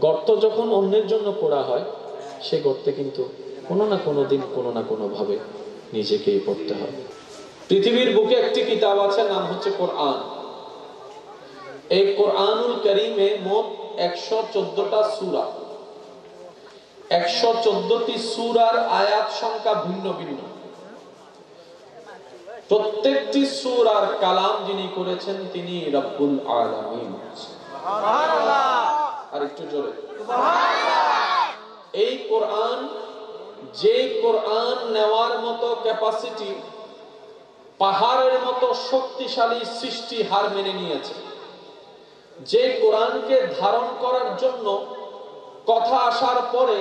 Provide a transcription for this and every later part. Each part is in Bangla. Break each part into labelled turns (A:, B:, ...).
A: গর্ত যখন অন্যের জন্য পোড়া হয়, সে গর্তে কিন্তু কোনো না কোনো দিন কোনো না কোনো ভাবে নিজেকেই পড়তে হয়। পৃথিবীর বুকে একটি কিতাব আছে, নাম হচ্ছে কোরআন। এই কোরআনুল কারীমে মোট 114টা সূরা, 114টি সূরার আয়াত সংখ্যা ভিন্ন ভিন্ন। প্রত্যেকটি সূরার কালাম যিনি করেছেন তিনি রব্বুল আলামিন। সুবহানাল্লাহ। আর একটু জোরে সুবহানাল্লাহ। এই কোরআন, যে কোরআন নেওয়ার মতো ক্যাপাসিটি পাহাড়ের মতো শক্তিশালী সৃষ্টি হার মেনে নিয়েছে, যে কোরআনকে ধারণ করার জন্য কথা আসার পরে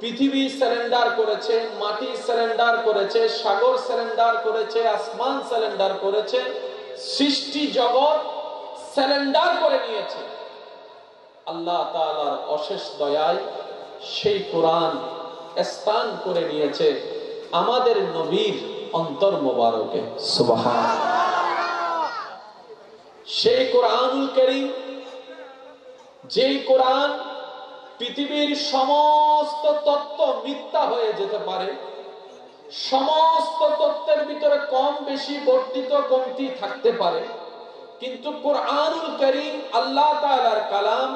A: পৃথিবী সারেন্ডার করেছে, মাটি সারেন্ডার করেছে, সাগর সারেন্ডার করেছে, আসমান সারেন্ডার করেছে, সৃষ্টি জগৎ সারেন্ডার করে নিয়েছে। আল্লাহ তাআলার অশেষ দয়ায় সেই কোরআন স্থান করে নিয়েছে আমাদের নবীর অন্তর মোবারকে। সুবহানাল্লাহ। সেই কোরআনুল কারীম, যেই কোরআন পৃথিবীর সমস্ত তত্ত্ব মিথ্যা হয়ে যেতে পারে, সমস্ত তত্ত্বের ভিতরে কম বেশি বর্ধিত কমতি থাকতে পারে, কিন্তু কোরআনুল কারীম আল্লাহ তাআলার কালাম,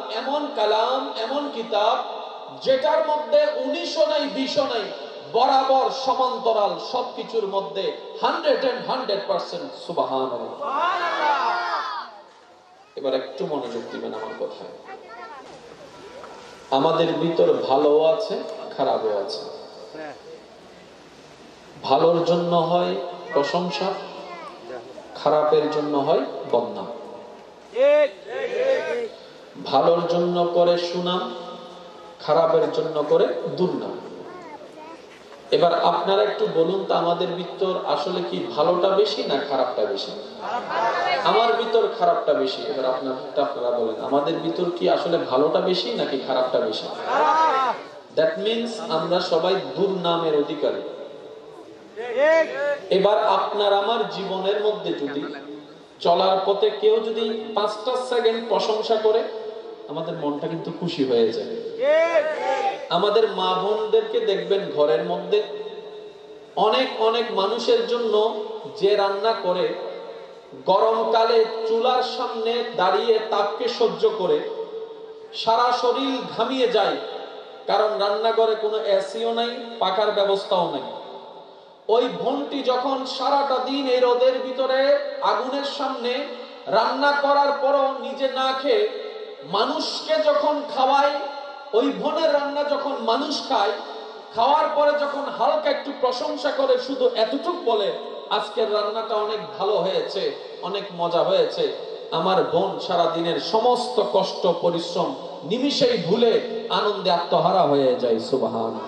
A: এমন কিতাব যেটার মধ্যে 19ও নাই 20ও নাই, বরাবর সমান্তরাল সবকিছুর মধ্যে 100% সুবহানাল্লাহ। এবার একটু মনোযোগ দিবেন আমার কথায়। আমাদের ভিতর ভালো আছে, খারাপও আছে। ভালোর জন্য হয় প্রশংসা, খারাপের জন্য হয় বদনাম। ভালোর জন্য করে সুনাম, খারাপের জন্য করে দুর্নাম। এবার আপনারা একটু বলুন তো, আমাদের ভিতর আসলে কি ভালোটা বেশি না খারাপটা বেশি? আমার ভিতর খারাপটা বেশি। এবার আপনারা বলেন, আমাদের ভিতর কি আসলে ভালোটা বেশি নাকি খারাপটা বেশি? দ্যাট মিন্স আমরা সবাই দুর্নামের অধিকারী। এবার আপনার আমার জীবনের মধ্যে যদি চলার পথে কেউ যদি 5টা সেকেন্ড প্রশংসা করে, আমাদের মনটা কিন্তু খুশি হয়ে যায়। আমাদের মা বোনদেরকে দেখবেন ঘরের মধ্যে অনেক মানুষের জন্য যে রান্না করে, গরমকালে চুলার সামনে দাঁড়িয়ে তাপকে সহ্য করে সারা শরীর ঘামিয়ে যায়, কারণ রান্নাঘরে কোনো এসিও নাই, পাখার ব্যবস্থাও নাই। ওই বোনটি যখন সারাটা দিন এই রোদের ভিতরে আগুনের সামনে রান্না করার পরও নিজে না খেয়ে মানুষকে যখন খাওয়ায়, ওই বোনের রান্না যখন মানুষ খায়, খাওয়ার পরে যখন হালকা একটু প্রশংসা করে, শুধু এতটুকু বলে আজকের রান্নাটা অনেক ভালো হয়েছে, অনেক মজা হয়েছে, আমার বোন সারা দিনের সমস্ত কষ্ট পরিশ্রম নিমিষেই ভুলে আনন্দে আত্মহারা হয়ে যায়। সুবহানাল্লাহ।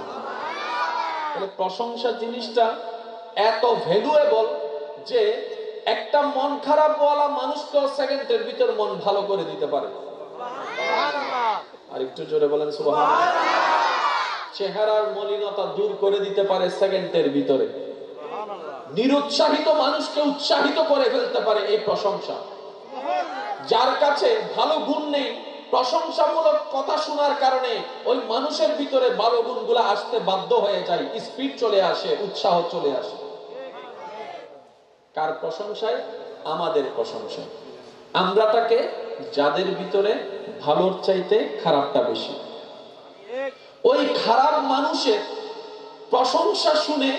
A: তাহলে প্রশংসা জিনিসটা এত ভ্যালুয়েবল যে একটা মন খারাপ ওয়ালা মানুষকে সেকেন্ডের ভিতর মন ভালো করে দিতে পারে। আর একটু জোরে বলেন সুবহানাল্লাহ। চেহারার মলিনতা দূর করে দিতে পারে সেকেন্ডের ভিতরে। নিরুৎসাহিত মানুষকে উৎসাহিত করে ফেলতে পারে এই প্রশংসা। যার কাছে ভালো গুণ নেই, প্রশংসামূলক কথা শোনার কারণে ওই মানুষের ভিতরে ভালো গুণগুলো আসতে বাধ্য হয়ে যায়, স্পিড চলে আসে, উৎসাহ চলে আসে। কার প্রশংসায়? আমাদের প্রশংসায়। আমরা তাকে যাদের ভিতরে ভালোর চাইতে খারাপটা বেশি, ওই খারাপ মানুষের প্রশংসা শুনে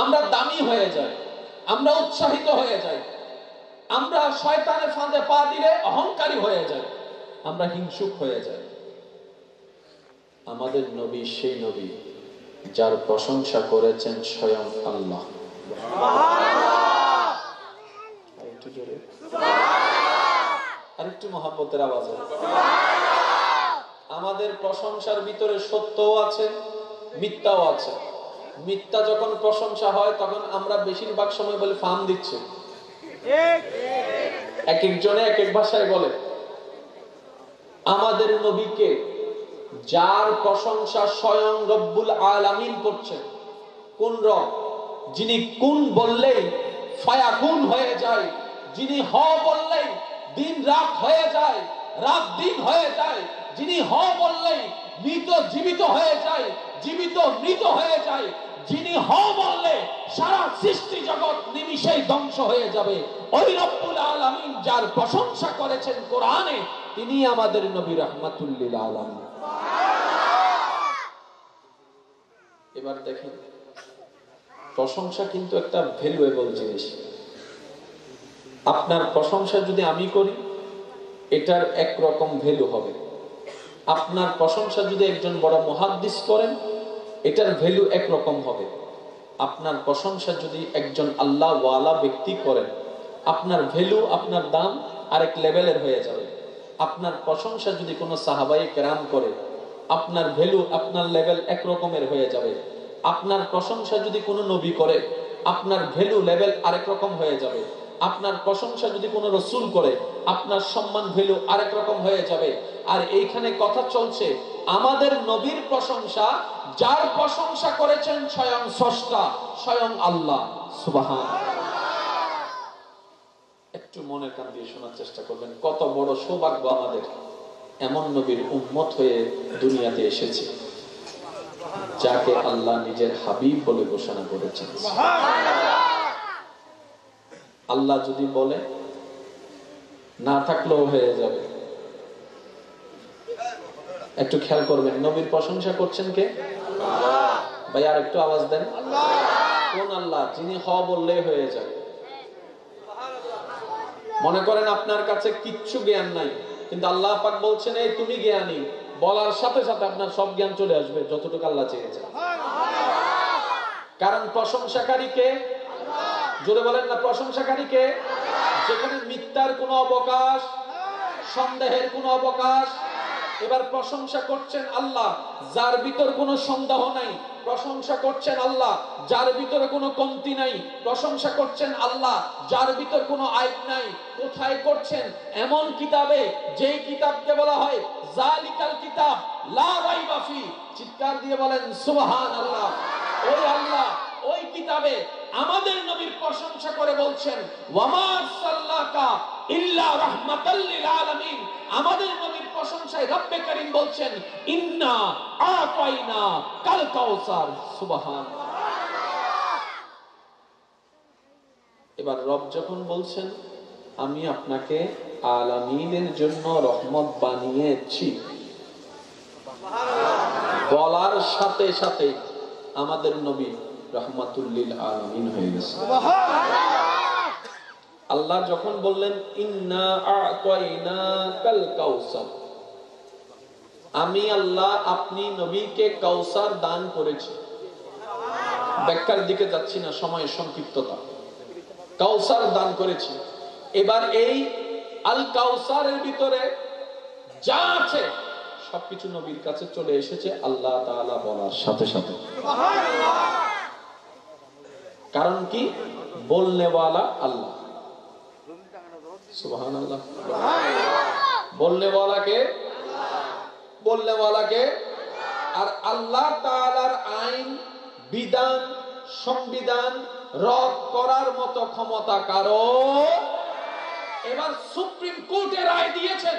A: আমরা দামি হয়ে যাই, আমরা উৎসাহিত হয়ে যাই, আমরা শয়তানের ফাঁদে পা দিলে অহংকারী হয়ে যাই, আমরা হিংসুক হয়ে যাই। আমাদের নবী সেই নবী যার প্রশংসা করেছেন স্বয়ং আল্লাহ। আরেকটু মহব্বতের আওয়াজ। আমাদের প্রশংসার ভিতরে সত্যও আছে, মিথ্যাও আছে। মিথ্যা যখন প্রশংসা হয় তখন আমরা বেশিরভাগ সময় বলি ফার্ম দিচ্ছে। এক একজনে এক এক ভাষায় বলে। আমাদের নবীকে যার প্রশংসা স্বয়ং রব্বুল আলামিন করছেন, কোন রব? যিনি কোন বললেই ফায়াকুন হয়ে যায়, যিনি হ বললেই দিন রাত হয়ে যায়, রাত দিন হয়ে যায়, যিনি হ বললেই মৃত জীবিত হয়ে যায়, জীবিত মৃত হয়ে যায়, যিনি হ বললে সারা সৃষ্টি জগৎ নিমিষেই ধ্বংস হয়ে যাবে, ওই রব্বুল আলামিন যার প্রশংসা করেছেন কোরআনে, তিনি আমাদের নবী রাহমাতুল লিল আলামিন। এবার দেখেন, প্রশংসা কিন্তু একটা ভ্যালুয়েবল জিনিস। আপনার প্রশংসা যদি আমি করি, এটার একরকম ভ্যালু হবে। আপনার প্রশংসা যদি একজন বড় মুহাদ্দিস করেন, এটার ভ্যালু একরকম হবে। আপনার প্রশংসা যদি একজন আল্লাহ ওয়ালা ব্যক্তি করেন, আপনার ভ্যালু, আপনার দাম আরেক লেভেলের হয়ে যাবে। আপনার প্রশংসা যদি কোনো সাহাবায়ে কেরাম করে, আপনার ভ্যালু, আপনার লেভেল একরকমের হয়ে যাবে। আপনার প্রশংসা যদি কোনো নবী করে, আপনার ভ্যালু লেভেল আরেক রকম হয়ে যাবে। আপনার প্রশংসা যদি কোনো রাসূল করে, আপনার সম্মান ভ্যালু আরেক রকম হয়ে যাবে। আর এইখানে কথা চলছে আমাদের নবীর প্রশংসা, যার প্রশংসা করেছেন স্বয়ং স্রষ্টা, স্বয়ং আল্লাহ সুবহানাল্লাহ। একটু মনের কান দিয়ে শোনার চেষ্টা করবেন, কত বড় সৌভাগ্য আমাদের এমন নবীর উম্মত হয়ে দুনিয়াতে এসেছে, যাকে আল্লাহ নিজের হাবিব বলে ঘোষণা করেছেন। আল্লাহ যদি বলে, না থাকলেও হয়ে যাবে। একটু খেয়াল করবেন, নবীর প্রশংসা করছেন কে? ভাই আর একটু আওয়াজ দেন। কোন আল্লাহ? যিনি হ বললেই হয়ে যাবে। মনে করেন আপনার কাছে কিচ্ছু জ্ঞান নাই, কিন্তু আল্লাহ পাক বলছেন এই তুমি জ্ঞানী, বলার সাথে সাথে আপনার সব জ্ঞান চলে আসবে যতটুকু আল্লাহ চেয়েছেন। কারণ প্রশংসাকারী কে? জোরে বলেন না, প্রশংসাকারী কে? যেখানে মিথ্যার কোনো অবকাশ, সন্দেহের কোনো অবকাশ। এবার প্রশংসা করছেন আল্লাহ, যার ভিতর কোনো সন্দেহ নাই। প্রশংসা করছেন আল্লাহ, যার ভিতরে কোনো কমতি নাই। প্রশংসা করছেন আল্লাহ, যার ভিতর কোনো আইব নাই। কোথায় করছেন? এমন কিতাবে, যেই কিতাবকে বলা হয় জালিকাল কিতাব লা রাইবা ফি। চিৎকার দিয়ে বলেন সুবহানাল্লাহ। ওই আল্লাহ ওই কিতাবে আমাদের নবীর প্রশংসা করে বলছেন ওয়ামা আরসালনাকা ইল্লা রাহমাতাল লিল আলামিন। আমাদের নবীর প্রশংসায় রব্বে কারীম বলছেন ইন্না আতাইনা কাল কাউসার। সুবহানাল্লাহ। এবার রব যখন বলছেন আমি আপনাকে আলামিনের জন্য রহমত বানিয়েছি, বলার সাথে সাথে আমাদের নবী রাহমাতুল লিল আলামিন হয়ে গেছে। আল্লাহ যখন বললেন ইন্না আ'তাইনাকাল কাউসার, আমি আল্লাহ আপনি নবীকে কাউসার দান করেছি। ব্যাখ্যার দিকে যাচ্ছি না, সময়ের সংক্ষিপ্ততা। কাউসার দান করেছি। এবার এই আল কাউসারের ভিতরে যা আছে সবকিছু নবীর কাছে চলে এসেছে আল্লাহ তাআলা বলার সাথে সাথে। কারণ কি? বলনেওয়ালা আল্লাহ। সুবহানাল্লাহ। বলনেওয়ালাকে, বলনেওয়ালাকে। আর আল্লাহ তাআলার আইন, বিধান, সংবিধান রদ করার মতো ক্ষমতা কারো। এবার সুপ্রিম কোর্টে রায় দিয়েছেন,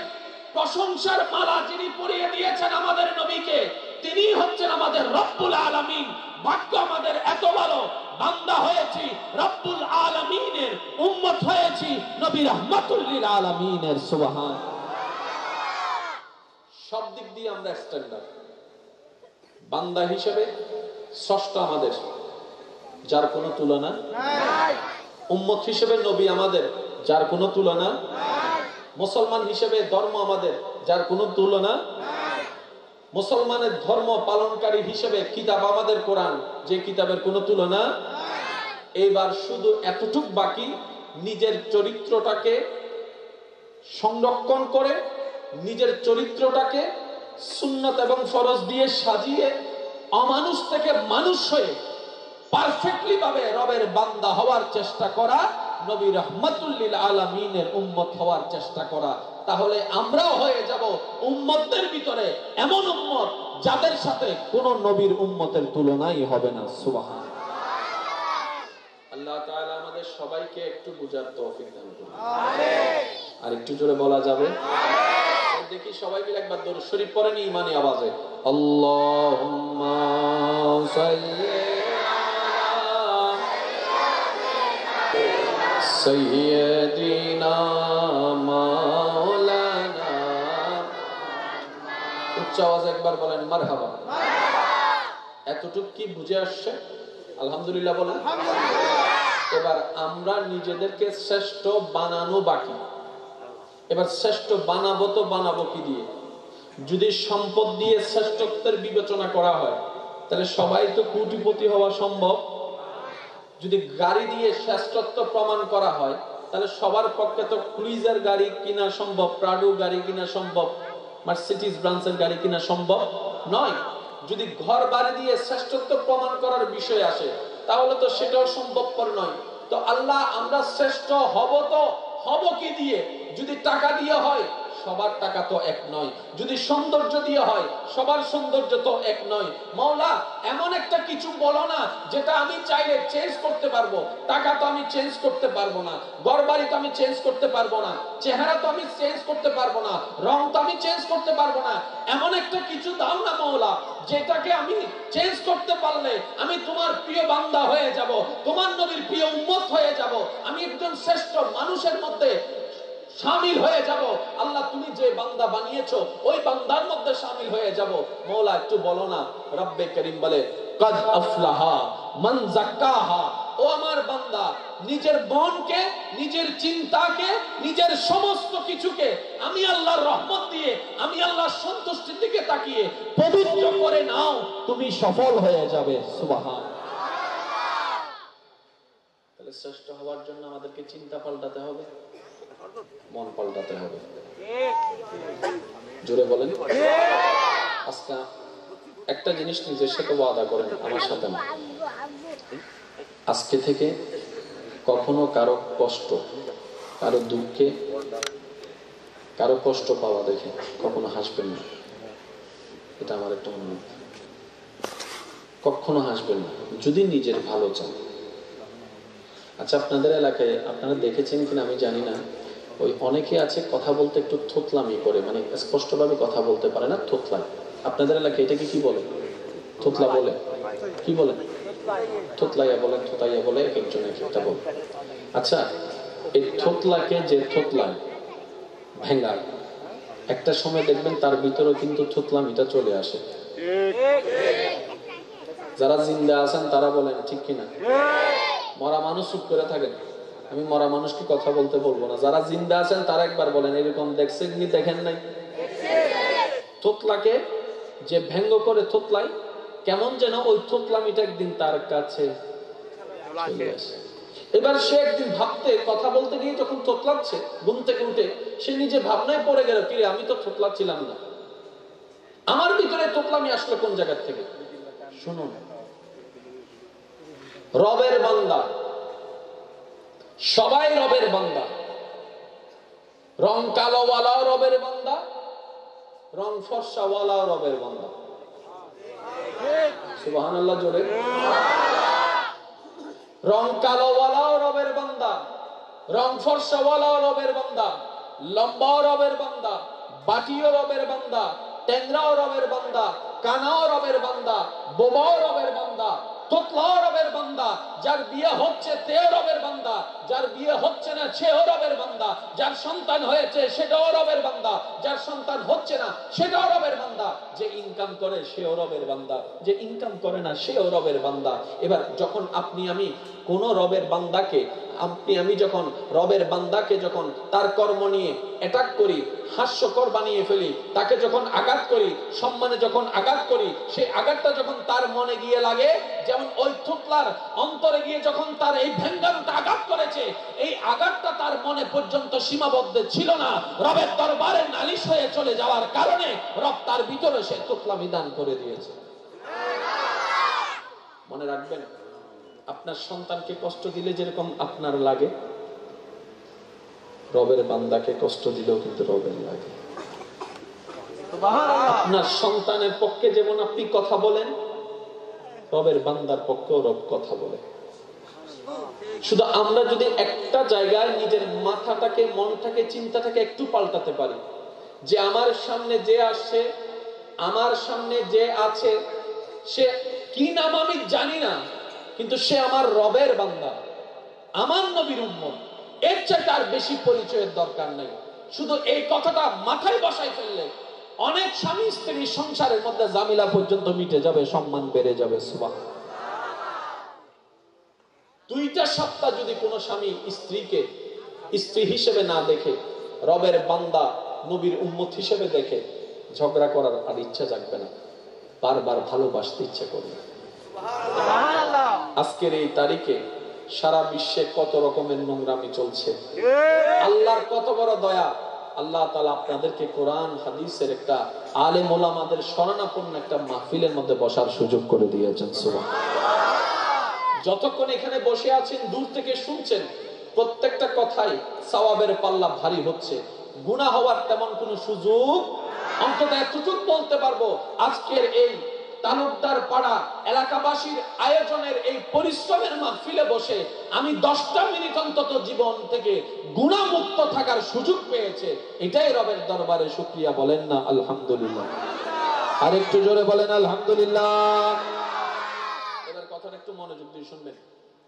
A: প্রশংসার মালা যিনি পরিয়ে দিয়েছেন আমাদের নবীকে, তিনি হচ্ছেন আমাদের রব্বুল আলামিন। ভাগ্য আমাদের এত ভালো, বান্দা হয়েছি রব্বুল আলামিনের, উম্মত হয়েছি নবী রাহমাতুল লিল আলামিনের। সুবহান। সব দিক দিয়ে আমরা স্ট্যান্ডার্ড। বান্দা হিসেবে স্রষ্টা আমাদের, যার কোনো তুলনা নাই। উম্মত হিসেবে নবী আমাদের, যার কোনো তুলনা নাই। মুসলমান হিসেবে ধর্ম আমাদের, যার কোনো তুলনা নাই। মুসলমানের ধর্ম পালনকারী হিসেবে কিতাব আমাদের কোরআন, যে কিতাবের কোনো তুলনা নাই। এইবার শুধু এতটুক বাকি, নিজের চরিত্রটাকে সংরক্ষণ করে, নিজের চরিত্রটাকে সুন্নাত এবং ফরজ দিয়ে সাজিয়ে অমানুষ থেকে মানুষ হয়ে পারফেক্টলি ভাবে রবের বান্দা হওয়ার চেষ্টা করা, নবী রাহমাতুল লিল আলামিনের উম্মত হওয়ার চেষ্টা করা। তাহলে আমরাও হয়ে যাব উম্মতদের ভিতরে এমন উম্মত যাদের সাথে কোন নবীর উম্মতের তুলনাই হবে না। সুবহান। আল্লাহ তাআলা আমাদের সবাইকে একটু বুঝার তৌফিক দান করুন। আমিন। আর একটু জোরে বলা যাবে? দেখি সবাই মিলে একবার দরুদ শরীফ পড়েন ইমানি আওয়াজে, আল্লাহুম্মা সাল্লি সাইয়্যিদিনা মাওলানা। উচ্চ আওয়াজে একবার বলেন মারহাবা। এতটুকু কি বুঝে আসছে? আলহামদুলিল্লাহ বলেন। এবার আমরা নিজেদেরকে শ্রেষ্ঠ বানানো বাকি। এবার শ্রেষ্ঠ বানাবো তো বানাবো কি দিয়ে? যদি সম্পদ দিয়ে শ্রেষ্ঠত্বের বিবেচনা করা হয় তাহলে সবাই তো কোটিপতি হওয়া সম্ভব। যদি গাড়ি দিয়ে শ্রেষ্ঠত্ব প্রমাণ করা হয় তাহলে সবার পক্ষে তো ক্রুইজার গাড়ি কিনা সম্ভব, প্রাডো গাড়ি কিনা সম্ভব, মার্সিডিজ ব্রান্সের গাড়ি কিনা সম্ভব নয়। যদি ঘর বাড়ি দিয়ে শ্রেষ্ঠত্ব প্রমাণ করার বিষয় আসে তাহলে তো সেটাও সম্ভবপর নয়। তো আল্লাহ আমরা শ্রেষ্ঠ হব তো হব কি দিয়ে? যদি টাকা দিয়ে হয় সবার টাকা তো এক নয়, যদি সৌন্দর্য দিয়ে হয় সবার সৌন্দর্য তো এক নয়। মাওলা এমন একটা কিছু বলো না যেটা আমি চাইলে চেঞ্জ করতে পারবো। টাকা তো আমি চেঞ্জ করতে পারবো না, ঘর বাড়ি তো আমি চেঞ্জ করতে পারবো না, চেহারা তো আমি চেঞ্জ করতে পারবো না, রং তো আমি চেঞ্জ করতে পারবো না। এমন একটা কিছু দাও না মাওলা যেটাকে আমি চেঞ্জ করতে পারলে আমি তোমার প্রিয় বান্দা হয়ে যাব, তোমার নবীর প্রিয় উম্মত হয়ে যাব, আমি একজন শ্রেষ্ঠ মানুষের মধ্যে শামিল হয়ে যাব। আল্লাহ তুমি যে বান্দা বানিয়েছো ওই বান্দার মধ্যে শামিল হয়ে যাব। মওলা একটু বলো না, রব্বে করিম বলে কাদ আফলাহা মান যাক্কাহা। ও আমার বান্দা নিজের মনকে, নিজের চিন্তাকে, নিজের সমস্ত কিছুকে আমি আল্লাহর রহমত দিয়ে, আমি আল্লাহর সন্তুষ্টির দিকে তাকিয়ে পবিত্র করে নাও, তুমি সফল হয়ে যাবে। সুবহান। তাহলে শ্রেষ্ঠ হওয়ার জন্য আমাদেরকে চিন্তা পাল্টাতে হবে, মন পাল্টাতে হবে। জোরে বলেন। আজকে একটা জিনিস নিজের সাথে ওয়াদা করেন, আমার সাথে না। আজকে থেকে কখনো কারো কষ্ট, কারো দুঃখে, কারো কষ্ট পাওয়া দেখে কখনো হাসবেন না। এটা আমার একটা অনুরোধ। কখনো হাসবেন না যদি নিজের ভালো চান। আচ্ছা, আপনাদের এলাকায় আপনারা দেখেছেন কিনা আমি জানি না, ওই অনেকে আছে কথা বলতে একটু থোতলামি করে, মানে স্পষ্টভাবে কথা বলতে পারে না, থোতলায়। আপনাদের এলাকায় এটাকে কি বলে? থোতলা বলে? কি বলে? থোতলাইয়া বলে, থোতাইয়া বলে, এক একজন এক একটা বলে। আচ্ছা, এই থোতলাকে যে থোতলায় ভেঙ্গায়, একটা সময় দেখবেন তার ভিতরেও কিন্তু থোতলামিটা চলে আসে। যারা জিন্দা আছেন তারা বলেন ঠিক কিনা? মরা মানুষ চুপ করে থাকেন, আমি মরা মানুষকে কথা বলতে বলবো না। যারা জিন্দা আছেন তারা একবার বলেন এরকম দেখছেন কি দেখেন নাই? থোতলাকে যে ব্যঙ্গ করে থোতলাই, কেমন যেন ওই থোতলামিটা একদিন তার কাছে চলে আসে। এবার সে একদিন ভাবতে, কথা বলতে গিয়ে যখন থোতলাচ্ছে, ঘুম থেকে উঠে সে নিজে ভাবনায় পড়ে গেল, কি আমি তো থোতলাচ্ছিলাম না, আমার ভিতরে থোতলামি আসলো কোন জায়গা থেকে? শুনুন, রবের বান্দা, সবাই রবের বান্দা। রং কালোওয়ালাও রবের বান্দা, রং ফর্সাওয়ালাও রবের বান্দা। সুবহানাল্লাহ জোরে। রং কালোওয়ালাও রবের বান্দা, রং ফর্সাওয়ালাও রবের বান্দা, লম্বাও রবের বান্দা, বাটিও রবের বান্দা, ট্যাংরাও রবের বান্দা, কানাও রবের বান্দা, বোবাও রবের বান্দা, তোতলাও রবের বান্দা। যার বিয়ে হচ্ছে তেও রবের বান্দা, যার বিয়ে হচ্ছে না সেও রবের বান্দা, যার সন্তান হয়েছে সেটাও রবের বান্দা, যার সন্তান হচ্ছে না সেটাও রবের বান্দা। যে ইনকাম করে সেও রবের বান্দা, যে ইনকাম করে না সেও রবের বান্দা। এবার যখন আপনি আমি কোন রবের বান্দাকে, আপনি আমি যখন রবের বান্দাকে যখন তার কর্ম নিয়ে অ্যাটাক করি, হাস্যকর বানিয়ে ফেলি, তাকে যখন আঘাত করি, সম্মানে যখন আঘাত করি, সেই আঘাতটা যখন তার মনে গিয়ে লাগে, যেমন ওই থুতলার অন্তরে গিয়ে যখন তার এই ভেঙ্গানোটা আঘাত করেছে, এই আঘাতটা তার মনে পর্যন্ত সীমাবদ্ধ ছিল না, রবের দরবারে নালিশ হয়ে চলে যাওয়ার কারণে রব তার ভিতরে সে থুতলামি দান করে দিয়েছে। মনে রাখবেন, আপনার সন্তানকে কষ্ট দিলে যেরকম আপনার লাগে, রবের বান্দাকে কষ্ট দিলেও কিন্তু রবের লাগে। আপনার সন্তানের পক্ষে যেমন আপনি কথা বলেন, রবের বান্দার পক্ষেও রব কথা বলে। শুধু আমরা যদি একটা জায়গায় নিজের মাথাটাকে, মনটাকে, চিন্তাটাকে একটু পাল্টাতে পারি, যে আমার সামনে যে আসছে, আমার সামনে যে আছে, সে কি নাম আমি জানি না, কিন্তু সে আমার রবের বান্দা, আমার নবীর উম্মত। এর চাইতে আর বেশি পরিচয়ের দরকার নেই। শুধু এই কথাটা মাথায় বসাই ফেললে অনেক স্বামী স্ত্রী সংসারের মধ্যে জামিলা পর্যন্ত মিটে যাবে, সম্মান বেড়ে যাবে। সুবহানাল্লাহ। দুইটা সপ্তাহ যদি কোনো স্বামী স্ত্রীকে স্ত্রী হিসেবে না দেখে, রবের বান্দা নবীর উম্মত হিসেবে দেখে, ঝগড়া করার আর ইচ্ছা জাগবে না, বারবার ভালোবাসতে ইচ্ছা করবে। আজকের এই তারিখে সারা বিশ্বে কত রকমের নোংরামি চলছে। আল্লাহর কত বড় দয়া, আল্লাহ তাআলা আপনাদেরকে কোরআন হাদিসের একটা আলেম ওলামাদের শরণাপন্ন একটা মাহফিলের মধ্যে বসার সুযোগ করে দিয়েছেন। সুবহানাল্লাহ। যতক্ষণ এখানে বসে আছেন, দূর থেকে শুনছেন, প্রত্যেকটা কথাই সওয়াবের পাল্লা ভারী হচ্ছে। গুনাহ হওয়ার তেমন কোনো সুযোগ, অন্তত এতটুকু বলতে পারবো, আজকের এই তালুকদার পাড়া এলাকাবাসীর আয়োজনের এই পরিশ্রমের মাহফিলে বসে আমি 10টা মিনিট অন্তত জীবন থেকে গুনাহমুক্ত থাকার সুযোগ পেয়েছে। এটাই রবের দরবারে শুকরিয়া। বলেন না আলহামদুলিল্লাহ? আর একটু জোরে বলেন আলহামদুলিল্লাহ। এবার কথাটা একটু মনোযোগ দিয়ে শুনবেন।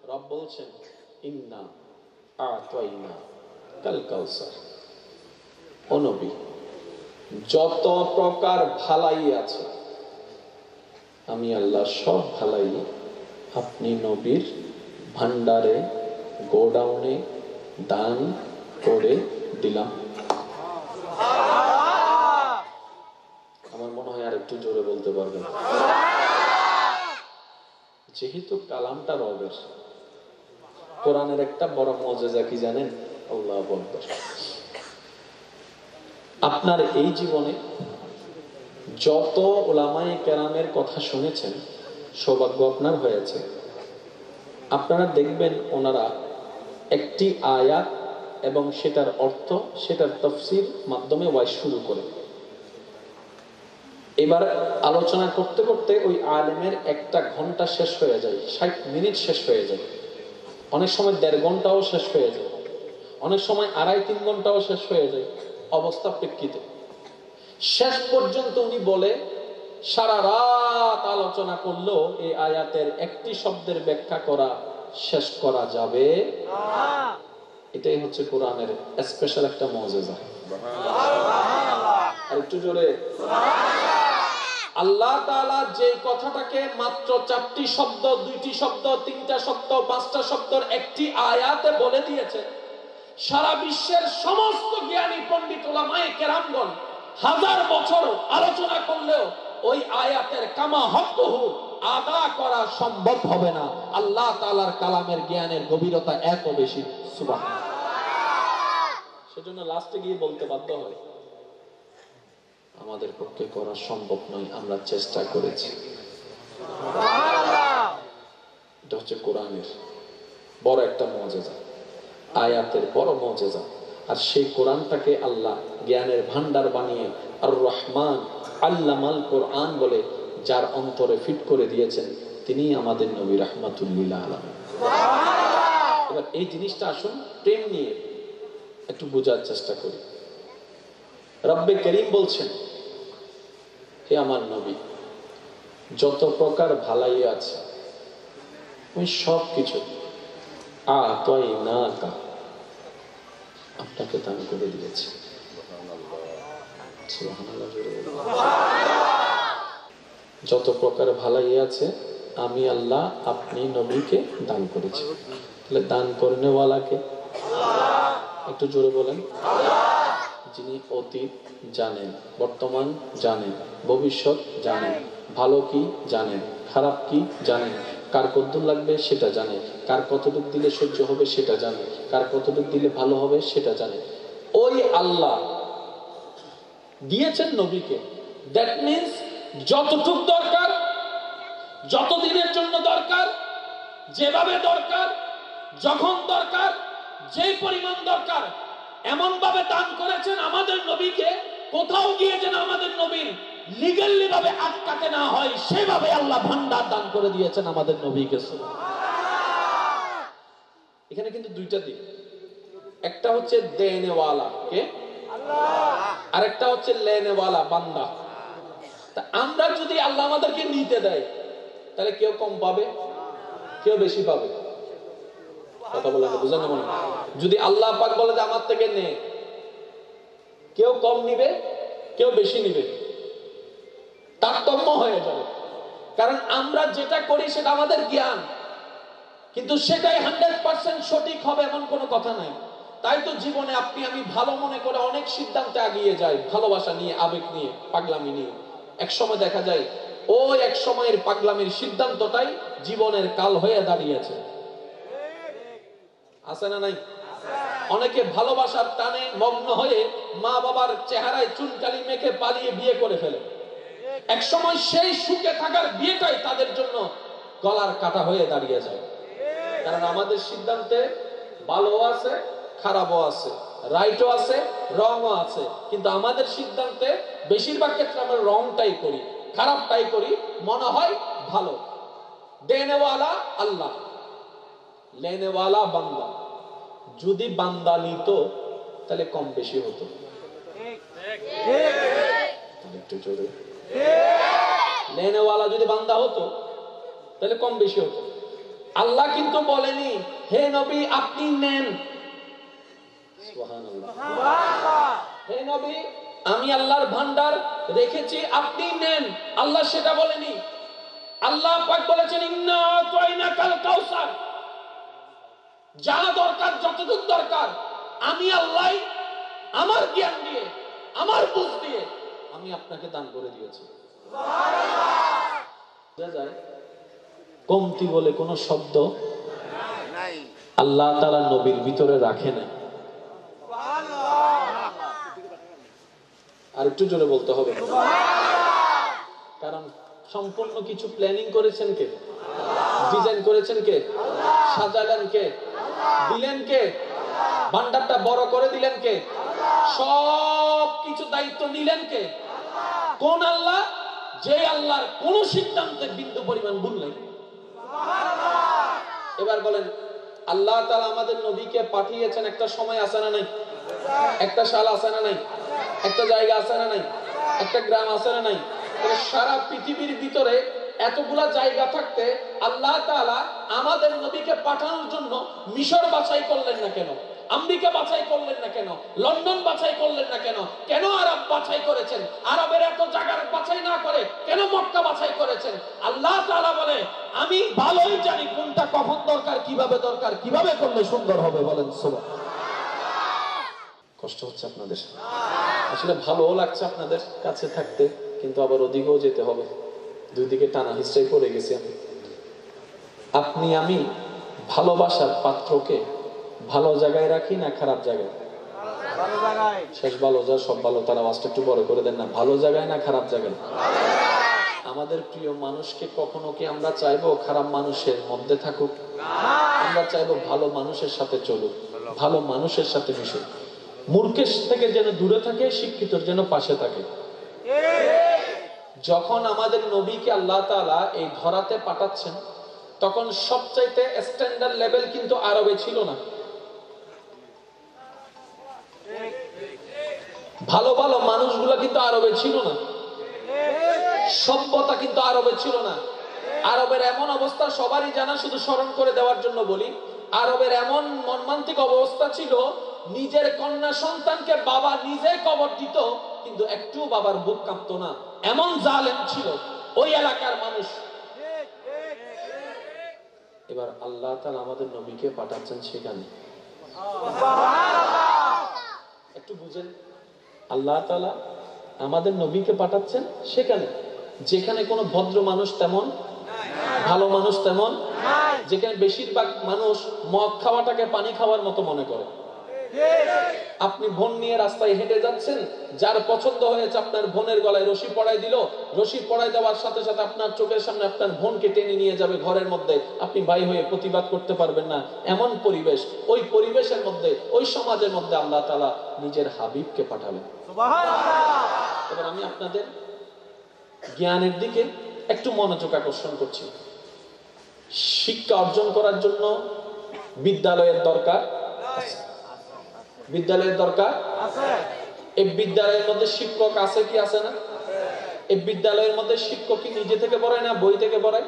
A: রব বলছেন, ইন্না আ'তাইনা কাল কাউসার। ও নবী, যত প্রকার ভালাই আছে আমি আল্লাহ সব ভালাই আপনি নবীর ভান্ডারে, গোডাউনে দান করে দিলাম। আমার মনে হয় আর একটু জোরে বলতে পারবেন। যেহেতু কালামটা রবের, কোরআনের একটা বড় মুজিজা কি জানেন? আল্লাহু আকবার। আপনার এই জীবনে যত উলামায়ে কেরামের কথা শুনেছেন, সৌভাগ্য আপনার হয়েছে। আপনারা দেখবেন ওনারা একটি আয়াত এবং সেটার অর্থ, সেটার তাফসীর মাধ্যমে ওয়াজ শুরু করে। এবার আলোচনা করতে করতে ওই আলেমের 1 ঘন্টা শেষ হয়ে যায়, 60 মিনিট শেষ হয়ে যায়, অনেক সময় 1.5 ঘন্টাও শেষ হয়ে যায়, অনেক সময় 2.5-3 ঘন্টাও শেষ হয়ে যায়। অবস্থা প্রেক্ষিতে শেষ পর্যন্ত উনি বলে, সারা রাত আলোচনা করলেও এই আয়াতের একটি শব্দের ব্যাখ্যা করা শেষ করা যাবে না। এটাই হচ্ছে কোরআনের স্পেশাল একটা মুজিজা। আর একটু জোরে আল্লাহ তাআলা যে কথাটাকে মাত্র 4টি শব্দ, 2টি শব্দ, 3টা শব্দ, 5টা শব্দের একটি আয়াতে বলে দিয়েছে, সারা বিশ্বের সমস্ত জ্ঞানী পণ্ডিত উলামায়ে কেরামগণ 1000 বছর আলোচনা করলেও ওই আয়াতের কামা হকহু আদা করা সম্ভব হবে না। আল্লাহ তাআলার কালামের জ্ঞানের গভীরতা এত বেশি। সুবহানাল্লাহ। সেজন্য লাস্টে গিয়ে বলতে বাধ্য হয়, আমাদের পক্ষে করা সম্ভব নয়, আমরা চেষ্টা করেছি। এটা হচ্ছে কোরআনের বড় একটা মুজিজা, আয়াতের বড় মুজিজা। আর সেই কোরআনটাকে আল্লাহ জ্ঞানের ভান্ডার বানিয়ে আর রহমান আল্লামাল কোরআন বলে যার অন্তরে ফিট করে দিয়েছেন, তিনি আমাদের নবী রাহমাতুল লিল আলামিন। এবার এই জিনিসটা আসুন প্রেম নিয়ে একটু বোঝার চেষ্টা করি। রব্বে করিম বলছেন, হে আমার নবী, যত প্রকার ভালাই আছে আমি সব কিছু আ'তাইনাকা আপনাকে দান করে দিয়েছি। সুবহানাল্লাহ। যত প্রকার ভালাই আছে আমি আল্লাহ আপনি নবীকে দান করেছি। তাহলে দান করনেওয়ালাকে একটু জোরে বলেন। যিনি অতীত জানেন, বর্তমান জানেন, ভবিষ্যৎ জানেন, ভালো কি জানেন, খারাপ কি জানেন, কার কতদূর লাগবে সেটা জানে, কার কতটুকু দিলে সহ্য হবে সেটা জানে, কার কতটুকু দিলে ভালো হবে সেটা জানে। ওই আল্লাহ দিয়েছেন নবীকে। দ্যাট মিন্স যতটুক দরকার, যত দিনের জন্য দরকার, যেভাবে দরকার, যখন দরকার, যে পরিমাণ দরকার, এমন ভাবে দান করেছেন আমাদের নবীকে, কোথাও গিয়ে যেন আমাদের নবীর লিগ্যালি ভাবে আটকাতে না হয় সেভাবে আল্লাহ ভান্ডার দান করে দিয়েছেন আমাদের নবীকে। এখানে কিন্তু দুইটা দিক, একটা হচ্ছে দেনেওয়ালা কে, আরেকটা হচ্ছে লেনেওয়ালা বান্দা। তা আমরা যদি আল্লাহ আমাদেরকে নিতে দেয় তাহলে কেউ কম পাবে, কেউ বেশি পাবে? কথা বলে না, বুঝেন না মনে? যদি আল্লাহ পাক বলে যে আমার থেকে নে, কেউ কম নিবে, কেউ বেশি নিবে, তারতম্য হয়ে যাবে। কারণ আমরা যেটা করি সেটা আমাদের জ্ঞান, কিন্তু সেটাই 100% সঠিক হবে এমন কোনো কথা নাই। তাই তো জীবনে আপনি আমি ভালো মনে করে অনেক সিদ্ধান্তে এগিয়ে যাই, ভালোবাসা নিয়ে, আবেগ নিয়ে, পাগলামি নিয়ে। এক সময় দেখা যায় ওই এক সময়ের পাগলামির সিদ্ধান্তটাই জীবনের কাল হয়ে দাঁড়িয়েছে। আছে না নাই? অনেকে ভালোবাসার টানে মগ্ন হয়ে মা বাবার চেহারায় চুনকালি মেখে পালিয়ে বিয়ে করে ফেলে। এক সময় সেই সুখে থাকার বিয়েটাই তাদের জন্য গলার কাটা হয়ে দাঁড়িয়ে যায়। কারণ আমাদের সিদ্ধান্তে ভালো আছে, খারাপও আছে, রাইটও আছে, রংও আছে, কিন্তু আমাদের সিদ্ধান্তে বেশিরভাগ ক্ষেত্রে আমরা রংটাই করি, খারাপটাই করি, মনে হয় ভালো। দেনেওয়ালা আল্লাহ, লেনেওয়ালা বান্দা। যদি বান্দা নিত তাহলে কম বেশি হতো। একটু জোরে। লেনেওয়ালা যদি বান্দা হতো তাহলে কম বেশি হতো। আল্লাহ কিন্তু বলেনি হে নবী আপনি নেন, সুবহানাল্লাহ, হে নবী আমি আল্লাহর ভান্ডার রেখেছি আপনি নেন। আল্লাহ সেটা বলেনি। আল্লাহ পাক বলেছেন ইন্না আতাইনাকাল কাউসার, যা দরকার, যতটুকু দরকার আমি আল্লাহ আমার জ্ঞান দিয়ে, আমার বুঝ দিয়ে আমি আপনাকে দান করে দিয়েছি। সুবহানাল্লাহ। কমতি বলে কোন শব্দ আল্লাহ তাআলা নবীর ভিতরে রাখে না। আর একটু জোরে বলতে হবে, কারণ সম্পূর্ণ কিছু প্ল্যানিং করেছেন কে? ডিজাইন করেছেন কে? সাজালেন কে? দিলেন কে? ভান্ডারটা বড় করে দিলেন কে? সব কিছু দায়িত্ব নিলেন কে? কোন আল্লাহ? যে আল্লাহর কোন সিদ্ধান্তে বিন্দু পরিমাণ ভুল নেই। এবার বলেন আল্লাহ তাআলা আমাদের নবীকে পাঠিয়েছেন, একটা সময় আছে না নাই? একটা সাল আছে না নাই? একটা জায়গা আছে না নাই? একটা গ্রাম আছে না নাই? সারা পৃথিবীর ভিতরে এতগুলা জায়গা থাকতে আল্লাহ তাআলা আমাদের নবীকে পাঠানোর জন্য মিশর বাছাই করলেন না কেন? আমেরিকা বাছাই করলেন না কেন? লন্ডন বাছাই করলেন না কেন? কেন আরব বাছাই করেছেন? আরবের এত জায়গার বাছাই না করে কেন মক্কা বাছাই করেছেন? আল্লাহ তাআলা বলে আমি ভালোই জানি কোনটা কখন দরকার, কিভাবে করলে সুন্দর হবে। বলেন সুবহানাল্লাহ। কষ্ট হচ্ছে আপনাদের? আসলে ভালোও লাগছে আপনাদের কাছে থাকতে, কিন্তু আবার ওদিকেও যেতে হবে। দুই দিকে টানা হিস্ট্রাই পড়ে গেছি আমি। আপনি আমি ভালোবাসার পাত্রকে ভালো জায়গায় রাখি না খারাপ জায়গায়? ভালো জায়গায়। শেষ ভালো যা সব ভালো, তার আওয়াজটা একটু বড় করে দেন না। ভালো জায়গায় না খারাপ জায়গায়? আমাদের প্রিয় মানুষকে কখনো কি আমরা চাইবো খারাপ মানুষের মধ্যে থাকুক? আমরা চাইবো ভালো মানুষের সাথে চলুক, ভালো মানুষের সাথে মিশুক। মূর্খের থেকে যেন দূরে থাকে, শিক্ষিতর যেন পাশে থাকে। যখন আমাদের নবীকে আল্লাহ তাআলা এই ধরাতে পাঠাচ্ছেন তখন সবচাইতে স্ট্যান্ডার্ড লেভেল কিন্তু আরবে ছিল না। ভালো ভালো মানুষগুলা কিন্তু আরবে ছিল না। সভ্যতা কিন্তু আরবে ছিল না। আরবের এমন অবস্থা সবারই জানা, শুধু স্মরণ করে দেওয়ার জন্য বলি। আরবের এমন মর্মান্তিক অবস্থা ছিল, নিজের কন্যা সন্তানকে বাবা নিজে কবর দিত কিন্তু একটু বাবার বুক কাঁপতো না, এমন জালেম ছিল ওই এলাকার মানুষ। এবার আল্লাহ তাআলা আমাদের নবীকে পাঠাচ্ছেন সেখানে। একটু বুঝেন, আল্লাহ তাআলা আমাদের নবীকে পাঠাচ্ছেন সেখানে যেখানে কোনো ভদ্র মানুষ তেমন, ভালো মানুষ তেমন, যেখানে বেশিরভাগ মানুষ মদ খাওয়াটাকে পানি খাওয়ার মতো মনে করে। আপনি বোন নিয়ে রাস্তায় হেঁটে যাচ্ছেন, যার পছন্দ হয়েছে আপনার বোনের গলায় রশি পড়াই দিল, রশি পড়াই দেওয়ার সাথে সাথে আপনার চোখের সামনে আপনার বোনকে টেনে নিয়ে যাবে ঘরের মধ্যে, আপনি ভাই হয়ে প্রতিবাদ করতে পারবেন না, এমন পরিবেশ। ওই পরিবেশের মধ্যে, ওই সমাজের মধ্যে আল্লাহ তাআলা নিজের হাবিবকে পাঠালেন। সুবহানাল্লাহ। এবার আমি আপনাদের জ্ঞানের দিকে একটু মনোযোগ আকর্ষণ করছি। শিক্ষা অর্জন করার জন্য বিদ্যালয়ের দরকার আছে। বিদ্যালয়ের দরকার আছে। এই বিদ্যালয়ের মধ্যে শিক্ষক আছে কি আছে না? এই বিদ্যালয়ের মধ্যে শিক্ষক কি নিজে থেকে পড়ায় না বই থেকে পড়ায়?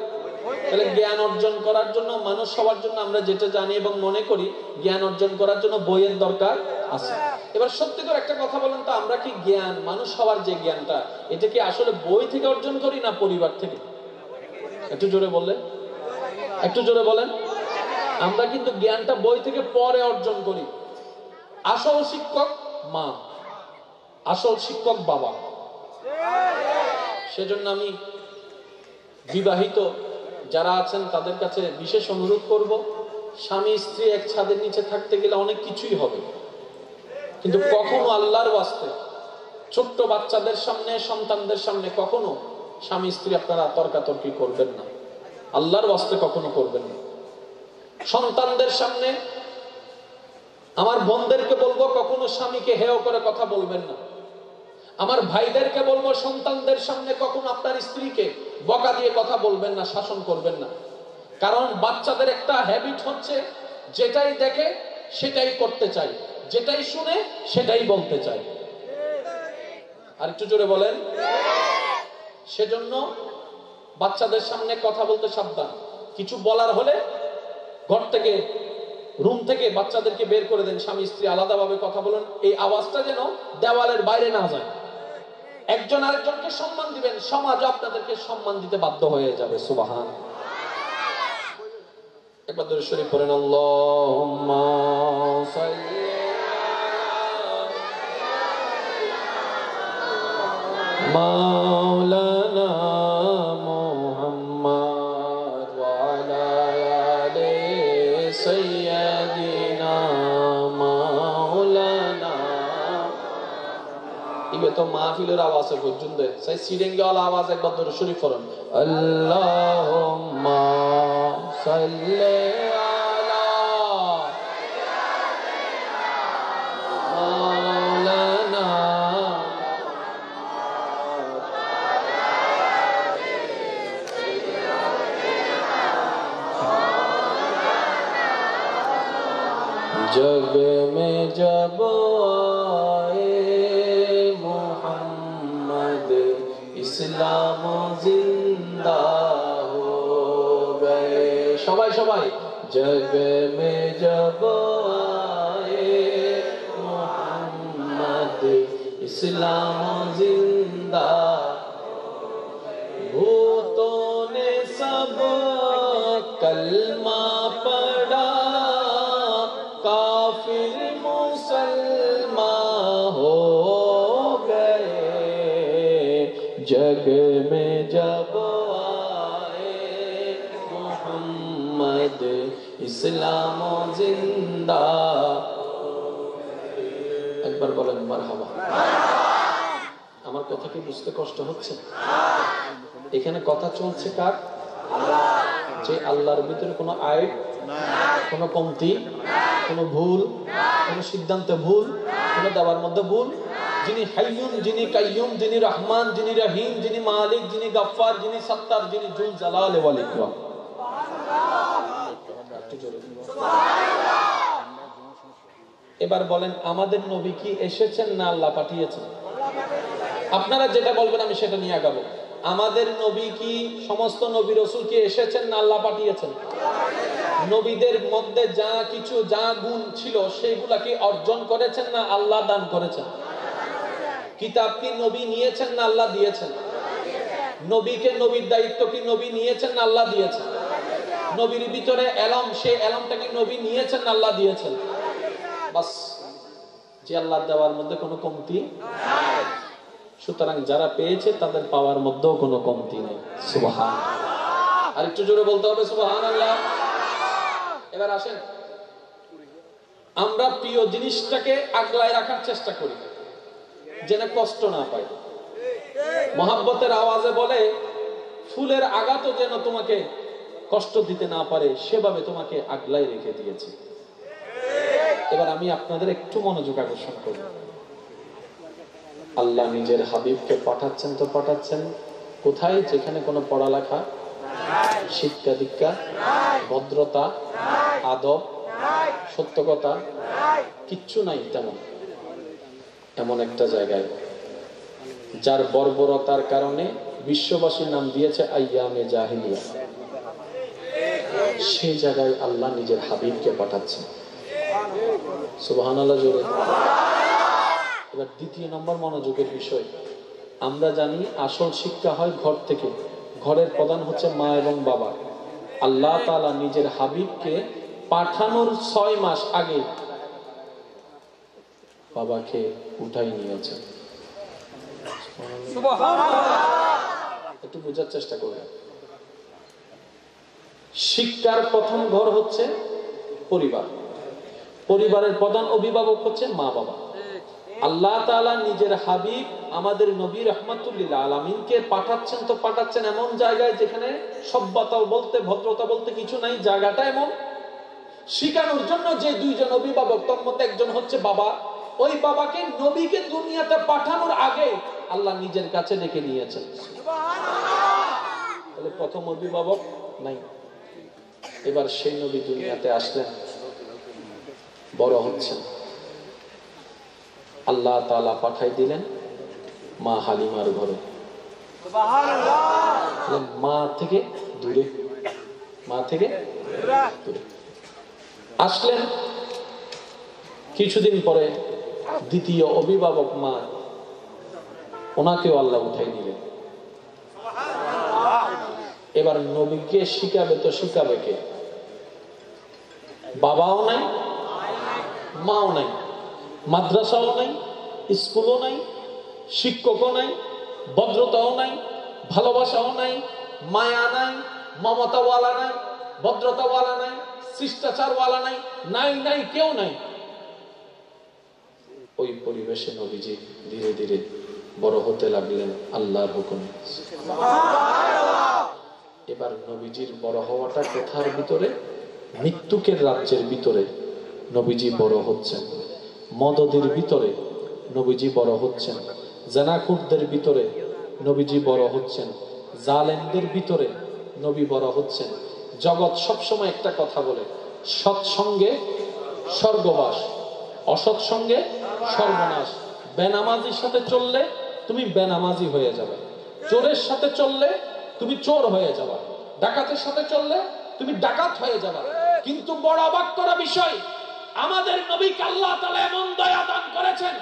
A: তাহলে জ্ঞান অর্জন করার জন্য, মানুষ সবার জন্য আমরা যেটা জানি এবং মনে করি, জ্ঞান অর্জন করার জন্য বইয়ের দরকার আছে। এবার সত্যি করে একটা কথা বলেন তো, আমরা কি জ্ঞান, মানুষ হওয়ার যে জ্ঞানটা, এটা কি আসলে বই থেকে অর্জন করি না পরিবার থেকে? একটু জোরে বললেন, একটু জোরে বলেন। আমরা কিন্তু জ্ঞানটা বই থেকে পরে অর্জন করি। আসল শিক্ষক মা, আসল শিক্ষক বাবা। সেজন্য আমি বিবাহিত যারা আছেন তাদের কাছে বিশেষ অনুরোধ করব, স্বামী স্ত্রী এক ছাদের নিচে থাকতে গেলে অনেক কিছুই হবে, কিন্তু কখনো আল্লাহর ওয়াস্তে ছোট্ট বাচ্চাদের সামনে, সন্তানদের সামনে কখনো স্বামী স্ত্রী আপনারা তর্কাতর্কি করবেন না, আল্লাহর ওয়াস্তে কখনো করবেন না। সন্তানদের সামনে, আমার বোনদেরকে বলবো, কখনো স্বামীকে হেয় করে কথা বলবেন না। আমার ভাইদেরকে বলবো, সন্তানদের সামনে কখনো আপনার স্ত্রীকে বকা দিয়ে কথা বলবেন না, শাসন করবেন না। কারণ বাচ্চাদের একটা হ্যাবিট হচ্ছে, যেটাই দেখে সেটাই করতে চাই, যেটাই শুনে সেটাই বলতে চাই। আর একটু জোরে বলেন। সেজন্য বাচ্চাদের সামনে কথা বলতে সাবধান। কিছু বলার হলে ঘর থেকে, রুম থেকে বাচ্চাদেরকে বের করে দেন, স্বামী স্ত্রী আলাদাভাবে কথা বলেন, এই আওয়াজটা যেন দেওয়ালের বাইরে না যায়। একজন আরেকজনকে সম্মান দিবেন, সমাজ আপনাদেরকে সম্মান দিতে বাধ্য হয়ে যাবে। সুবহান। একবার দরুদ শরীফ পড়েন, আল্লাহুম্মা সাল্লি মাওলানা মুহাম্মদ ওয়া আলা আলি সাইয়্যিদিনা মাওলানা। ইবে তো মাহফিলের আওয়াজ পর্যন্ত সেই সিরেঙ্গাওয়ালা আওয়াজ। একবার দরুদ শরীফ পড়েন, আল্লাহুম্মা সাল্লি আলা মাওলানা। जग में जब आए मोहम्मद इस्लाम जिंदा हो गए। सबाई सबाई। जग में जब आए मोहम्मद इस्लाम जिंदा, भूतों ने सब कलमा पढ़ा, काफिर मुसलमान हो गए। जग में जब आए मोहम्मद इस्लाम जिंदा। একবার বলেন মারহাবা। আমার কথা কি বুঝতে কষ্ট হচ্ছে? এখানে কথা চলছে কার? যে আল্লাহর ভিতরে কোনো আইব, কোনো কমতি, কোনো ভুল, কোনো সিদ্ধান্তে ভুল, কোনো দেওয়ার মধ্যে ভুল, যিনি হাইয়ুন, যিনি কাইয়ুম, যিনি রহমান, যিনি রহিম, যিনি মালিক, যিনি গফফার, যিনি সত্তার, যিনি জুল জালাল ওয়াল ইকরাম। এবার বলেন, আমাদের নবী কি এসেছেন না আল্লাহ পাঠিয়েছেন? আপনারা যেটা বলবেন আমি সেটা নিয়ে আগাবো। আমাদের নবী কি, সমস্ত নবী রাসূল কি এসেছেন না আল্লাহ পাঠিয়েছেন? নবীদের মধ্যে যা কিছু, যা গুণ ছিল সেগুলা কি অর্জন করেছেন না আল্লাহ দান করেছেন? কিতাব কি নবী নিয়েছেন না আল্লাহ দিয়েছেন? নবীকে, নবীর দায়িত্ব কি নবী নিয়েছেন না আল্লাহ দিয়েছেন? নবীর ভিতরে এলম, সেই এলমটা কি নবী নিয়েছেন না আল্লাহ দিয়েছেন? বাস, যে আল্লাহ দেওয়ার মধ্যে কোনো কমতি নাই। সুতরাং যারা পেয়েছে তাদের পাওয়ার মধ্যেও কোনো কমতি নেই। সুবহানাল্লাহ। আর একটু জোরে বলতে হবে সুবহানাল্লাহ। এবার আসেন, আমরা প্রিয় জিনিসটাকে আগলায় রাখার চেষ্টা করি যেন কষ্ট না পাই। মহব্বতের আওয়াজে বলে, ফুলের আঘাতও যেন তোমাকে কষ্ট দিতে না পারে, সেভাবে তোমাকে আগলায় রেখে দিয়েছে। এবার আমি আপনাদের একটু মনোযোগ আকর্ষণ করি। আল্লাহ নিজের হাবিবকে পাঠাচ্ছেন তো পাঠাচ্ছেন কোথায়? যেখানে কোনো পড়ালেখা, শিক্ষা দীক্ষা, ভদ্রতা, আদব, সত্য কথা কিচ্ছু নাই তেমন। এমন একটা জায়গায় যার বর্বরতার কারণে বিশ্ববাসী নাম দিয়েছে আইয়ামে জাহিলিয়া। সেই জায়গায় আল্লাহ নিজের হাবিবকে পাঠাচ্ছেন। সুবহানাল্লাহ জোরে। এবার দ্বিতীয় নম্বর মনোযোগের বিষয়, আমরা জানি আসল শিক্ষা হয় ঘর থেকে। ঘরের প্রধান হচ্ছে মা এবং বাবা। আল্লাহ তাআলা নিজের হাবিবকে পাঠানোর 6 মাস আগে বাবাকে উঠাই নিয়েছেন। একটু বোঝার চেষ্টা করবেন। শিক্ষার প্রথম ঘর হচ্ছে পরিবার। পরিবারের প্রধান অভিভাবক হচ্ছে মা বাবা। আল্লাহ তাআলা নিজের হাবিব আমাদের নবী রাহমাতুল লিল আলামিনকে পাঠাচ্ছেন, তো পাঠাচ্ছেন এমন জায়গায় যেখানে সভ্যতা বলতে, ভদ্রতা বলতে কিছু নাই। জায়গাটা এমন শিখানোর জন্য যে দুইজন অভিভাবক, তার মধ্যে একজন হচ্ছে বাবা। ওই বাবাকে নবীকে দুনিয়াতে পাঠানোর আগে আল্লাহ নিজের কাছে ডেকে নিয়েছেন। তাহলে প্রথম অভিভাবক নাই। এবার সেই নবী দুনিয়াতে আসলেন, বড় হচ্ছেন। আল্লাহ তাআলা পাঠাই দিলেন মা হালিমার ঘরে। মা থেকে দূরে, মা থেকে দূরে আসলেন। কিছুদিন পরে দ্বিতীয় অভিভাবক মা, ওনাকেও আল্লাহ উঠাই নিলেন। এবার নবীকে শিখাবে তো শিখাবে কে? বাবাও নাই, মাও নাই, মাদ্রাসাও নাই, স্কুলও নাই, শিক্ষকও নাই, ভদ্রতাও নাই, ভালোবাসাও নাই, মায়া নাই, মমতাওয়ালা নাই, ভদ্রতাওয়ালা নাই, শিষ্টাচারওয়ালা নাই, নাই নাই, কেউ নাই। ওই পরিবেশে নবীজি ধীরে ধীরে বড় হতে লাগলেন আল্লাহর হুকুমে। এবার নবীজির বড় হওয়াটা কোথার ভিতরে? মৃত্যুকের রাজ্যের ভিতরে নবীজি বড় হচ্ছেন। মদদের ভিতরে নবীজি বড় হচ্ছেন। জানাকুরদের ভিতরে নবীজি বড় হচ্ছেন। জালেমদের ভিতরে নবী বড় হচ্ছেন। জগৎ সবসময় একটা কথা বলে, সৎসঙ্গে স্বর্গবাস, অসৎ সঙ্গে সর্বনাশ। বেনামাজির সাথে চললে তুমি বেনামাজি হয়ে যাবে, চোরের সাথে চললে তুমি চোর হয়ে যাবে, ডাকাতের সাথে চললে তুমি ডাকাত হয়ে যাবে। কিন্তু বড় অবাক করা বিষয়, আমাদের নবীকে আল্লাহ তাআলা এমন দয়া দান করেছেন,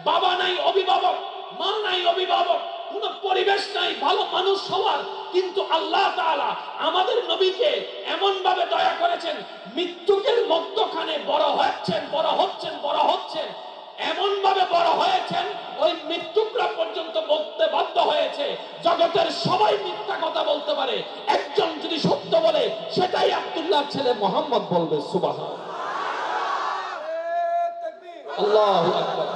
A: বাবা নাই অভিভাবক, মা নাই অভিভাবক, কোন পরিবেশ নাই ভালো মানুষ হওয়ার, কিন্তু আল্লাহ তাআলা আমাদের নবীকে এমন ভাবে দয়া করেছেন, মৃত্যুকের মধ্যখানে বড় হচ্ছেন, বড় হচ্ছেন, বড় হচ্ছেন, এমন ভাবে বড় হয়েছেন ওই মৃত্যুকরা পর্যন্ত বলতে বাধ্য হয়েছে জগতের সবাই মিথ্যা কথা বলতে পারে, একজন যদি সত্য বলে সেটাই আব্দুল্লাহর ছেলে মুহাম্মদ বলবে। সুবহানাল্লাহ, আল্লাহু আকবার।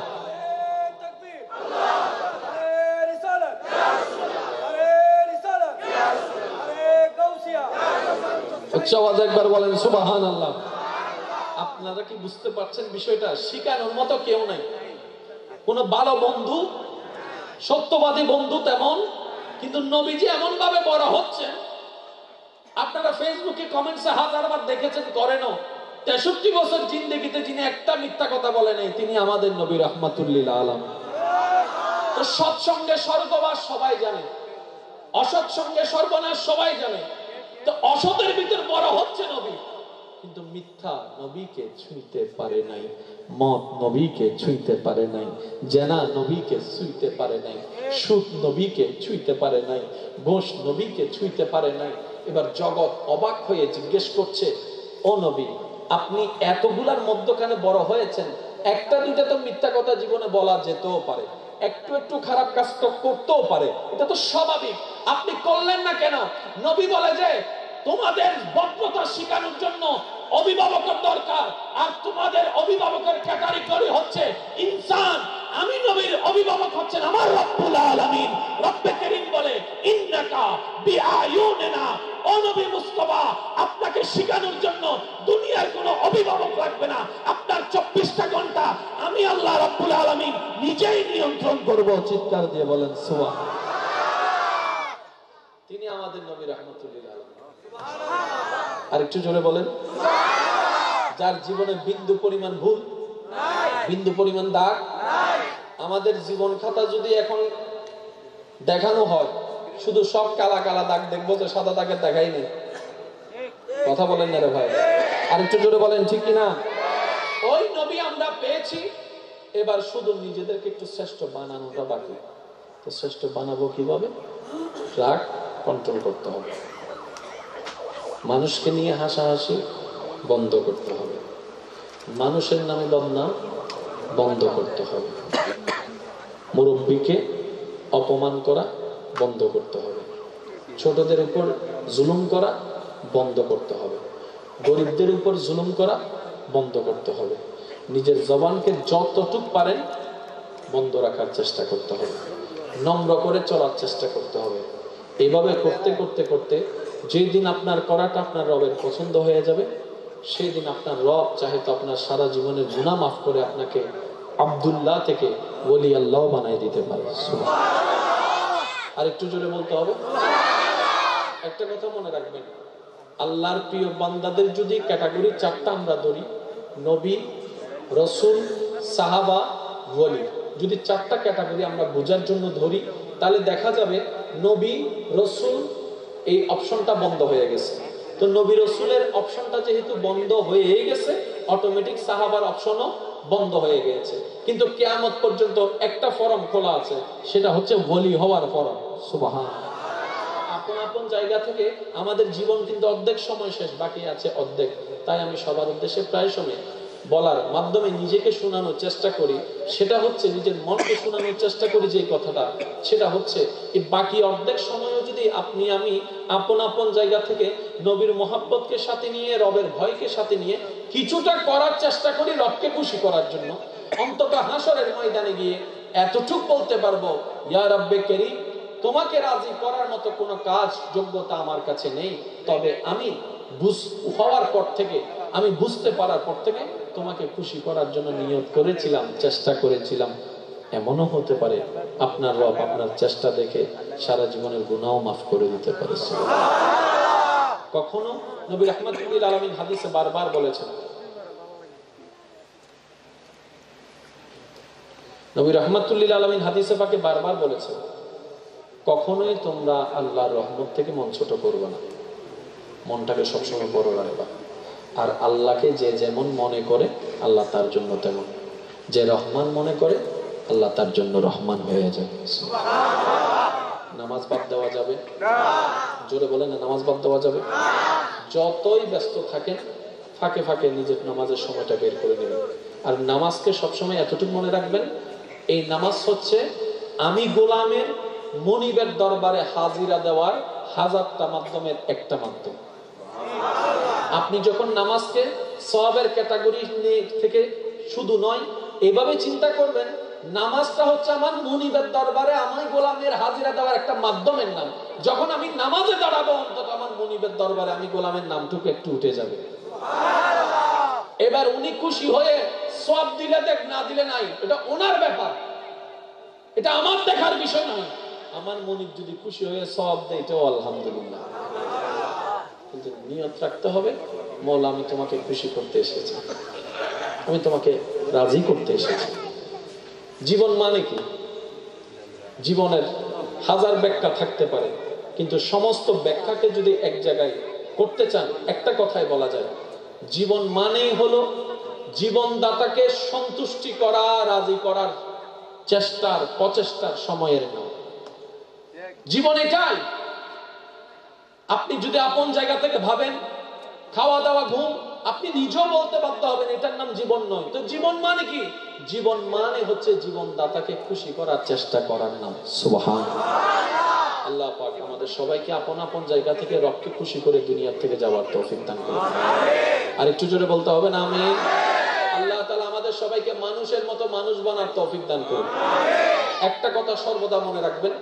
A: উচ্চ আওয়াজে একবার বলেন সুবহানাল্লাহ। আপনারা কি বুঝতে পারছেন বিষয়টা? শিখানোর মতো কেউ নাই, কোন ভালো বন্ধু, সত্যবাদী বন্ধু তেমন, কিন্তু নবীজি এমন ভাবে বড় হচ্ছে। আপনারা ফেসবুকে কমেন্টসে হাজারবার দেখেছেন, করেনও। 63 বছর জিন্দেগিতে যিনি একটা মিথ্যা কথা বলে নাই, তিনি আমাদের নবী রাহমাতুল লিল আলামিন। তো সৎসঙ্গে স্বর্গবাস সবাই জানে, অসৎ সঙ্গে সর্বনাশ সবাই জানে। তো অসতের ভিতর বড় হচ্ছে নবী, কিন্তু মিথ্যা নবীকে ছুঁইতে পারে নাই, মদ নবীকে ছুঁইতে পারে নাই, জেনা নবীকে ছুঁইতে পারে নাই, সুদ নবীকে ছুঁইতে পারে নাই, ঘোষ নবীকে ছুঁইতে পারে নাই। এবার জগৎ অবাক হয়ে জিজ্ঞেস করছে, ও নবী, আপনি এতগুলার মধ্যখানে বড় হয়েছেন, একটা দুইটা তো মিথ্যা কথা জীবনে বলা যেতেও পারে, একটু একটু খারাপ কাজ তো করতেও পারে, এটা তো স্বাভাবিক, আপনি করলেন না কেন? নবী বলে যে তোমাদের ভদ্রতা শেখানোর জন্য অভিভাবকের দরকার, আর তোমাদের অভিভাবকের ক্যাটাগরি হচ্ছে ইনসান। আমি নবীর অভিভাবক হচ্ছেন আমার রব্বুল আলামিন। রব্বে করিম বলে ইন্নাকা বিআয়ুনিনা, ও নবী মুস্তাফা, আপনাকে শেখানোর জন্য দুনিয়ার কোনো অভিভাবক লাগবে না, আপনার 24টা ঘন্টা আমি আল্লাহ রব্বুল আলামিন নিজেই নিয়ন্ত্রণ করব। চিৎকার দিয়ে বলেন সুবহানাল্লাহ। তিনি আমাদের নবী রাহমাতুল লিল আলামিন। আরেকটু জোরে বলেন। যার জীবনে বিন্দু পরিমাণ ভুল, বিন্দু পরিমাণ দাগ আমাদের জীবন খাতা যদি এখন দেখানো হয়, শুধু সব কালা কালা দাগ দেখবো, তো সাদা দাগের দেখাই নেই। কথা বলেন না রে ভাই, আরেকটু জোরে বলেন ঠিক কিনা? ওই নবী আমরা পেয়েছি, এবার শুধু নিজেদেরকে একটু শ্রেষ্ঠ বানানোটা বাকি। তো শ্রেষ্ঠ বানাবো কিভাবে? রাগ কন্ট্রোল করতে হবে, মানুষকে নিয়ে হাসাহাসি বন্ধ করতে হবে, মানুষের নামে বদনাম বন্ধ করতে হবে, মুরব্বীকে অপমান করা বন্ধ করতে হবে, ছোটদের উপর জুলুম করা বন্ধ করতে হবে, গরিবদের উপর জুলুম করা বন্ধ করতে হবে, নিজের জবানকে যতটুকু পারেন বন্ধ রাখার চেষ্টা করতে হবে, নম্র করে চলার চেষ্টা করতে হবে। এইভাবে করতে করতে করতে যেই দিন আপনার করাটা আপনার রবের পছন্দ হয়ে যাবে, সেই দিন আপনার রব চাহে তো আপনার সারা জীবনের গুনাহ মাফ করে আপনাকে আব্দুল্লাহ থেকে ওলি আল্লাহ বানাই দিতে পারে। আর একটু জোরে বলতে হবে। একটা কথা মনে রাখবেন, আল্লাহর প্রিয় বান্দাদের যদি ক্যাটাগরি চারটা আমরা ধরি, নবী, রসুল, সাহাবা, ওলি, যদি চারটা ক্যাটাগরি আমরা বোঝার জন্য ধরি, তাহলে দেখা যাবে নবী, রসুল এই অপশনটা বন্ধ হয়ে গেছে। তো নবী রসুলের অপশনটা যেহেতু বন্ধ হয়ে গেছে, অটোমেটিক সাহাবার অপশনও বন্ধ হয়ে গেছে। কিন্তু কিয়ামত পর্যন্ত একটা ফরম খোলা আছে, সেটা হচ্ছে ওলি হওয়ার ফরম। সুবহানাল্লাহ। আপন আপন জায়গা থেকে আমাদের জীবন কিন্তু অর্ধেক সময় শেষ, বাকি আছে অর্ধেক। তাই আমি সবার উদ্দেশ্যে প্রায় সময় বলার মাধ্যমে নিজেকে শোনানোর চেষ্টা করি, সেটা হচ্ছে নিজের মনকে শোনানোর চেষ্টা করি যে কথাটা, সেটা হচ্ছে এই বাকি অর্ধেক সময়ও যদি আপনি আমি আপন আপন জায়গা থেকে নবীর মোহাব্বতকে সাথে নিয়ে, রবের ভয়কে সাথে নিয়ে কিছুটা করার চেষ্টা করি রবকে খুশি করার জন্য, অন্তত হাসরের ময়দানে গিয়ে এতটুক বলতে পারবো, ইয়া রব্বে কারীম, তোমাকে রাজি করার মতো কোনো কাজ যোগ্যতা আমার কাছে নেই, তবে আমি হওয়ার পর থেকে, আমি বুঝতে পারার পর থেকে তোমাকে খুশি করার জন্য নিয়ত করেছিলাম, চেষ্টা করেছিলাম। এমনও হতে পারে আপনার রব আপনার চেষ্টা দেখে সারা জীবনের গুনাহ মাফ করে দিতে পারে। কখনো নবী রাহমাতুল লিল আলামিন হাদিসে বারবার বলেছেন, নবী রাহমাতুল লিল আলামিন হাদিসে পাকে বারবার বলেছেন, কখনোই তোমরা আল্লাহর রহমত থেকে মন ছোট করবে না, মনটাকে সবসময় বড় রাখবা। আর আল্লাহকে যে যেমন মনে করে আল্লাহ তার জন্য তেমন, যে রহমান মনে করে আল্লাহ তার জন্য রহমান হয়ে যাবে। নামাজ বাদ দেওয়া যাবে না, জোরে বলেন না, নামাজ বাদ দেওয়া যাবে না। যতই ব্যস্ত থাকেন ফাঁকে ফাঁকে নিজের নামাজের সময়টা বের করে নেবেন। আর নামাজকে সবসময় এতটুকু মনে রাখবেন, এই নামাজ হচ্ছে আমি গোলামের মনিবের দরবারে হাজিরা দেওয়ার হাজারটা মাধ্যমের একটা মাধ্যম। আপনি যখন নামাজকে সওয়াবের ক্যাটাগরি থেকে শুধু নয়, এভাবে চিন্তা করবেন, নামাজটা হচ্ছে আমার মনিবের দরবারে আমি গোলামের হাজিরা দেওয়ার একটা মাধ্যমের নাম। যখন আমি নামাজে দাঁড়াবো, অন্তত আমার মনিবের দরবারে আমি গোলামের নামটুকু একটু উঠে যাবে। এবার উনি খুশি হয়ে সওয়াব দিলে দেখ, না দিলে নাই, এটা ওনার ব্যাপার, এটা আমার দেখার বিষয় নয়। আমার মনিব যদি খুশি হয়ে সওয়াব দেয়, এটাও আলহামদুলিল্লাহ। কিন্তু নিয়ত রাখতে হবে, মওলা আমি তোমাকে খুশি করতে এসেছি, আমি তোমাকে রাজি করতে এসেছি। জীবন মানে কি? জীবনের হাজার ব্যাখ্যা থাকতে পারে, কিন্তু সমস্ত ব্যাখ্যাকে যদি এক জায়গায় করতে চান, একটা কথাই বলা যায়, জীবন মানেই হলো জীবনদাতাকে সন্তুষ্টি করা, রাজি করার চেষ্টার, প্রচেষ্টার সময়ের নাম। জীবন এটাই। আপনি যদি আপন জায়গা থেকে ভাবেন খাওয়া দাওয়া ঘুম, আপনি নিজেও বলতে বাধ্য হবেন এটার নাম জীবন নয়। তো জীবন মানে কি? জীবন মানে হচ্ছে জীবনদাতাকে খুশি করার চেষ্টা করার নাম। সুবহানাল্লাহ। আল্লাহ পাক আমাদের সবাইকে আপন আপন জায়গা থেকে রবকে খুশি করে দুনিয়া থেকে যাওয়ার তৌফিক দান করুন। আর একটু জোরে বলতে হবে না আমিন। আল্লাহ তাআলা আমাদের সবাইকে মানুষের মতো মানুষ বানার তৌফিক দান করুন। একটা কথা সর্বদা মনে রাখবেন,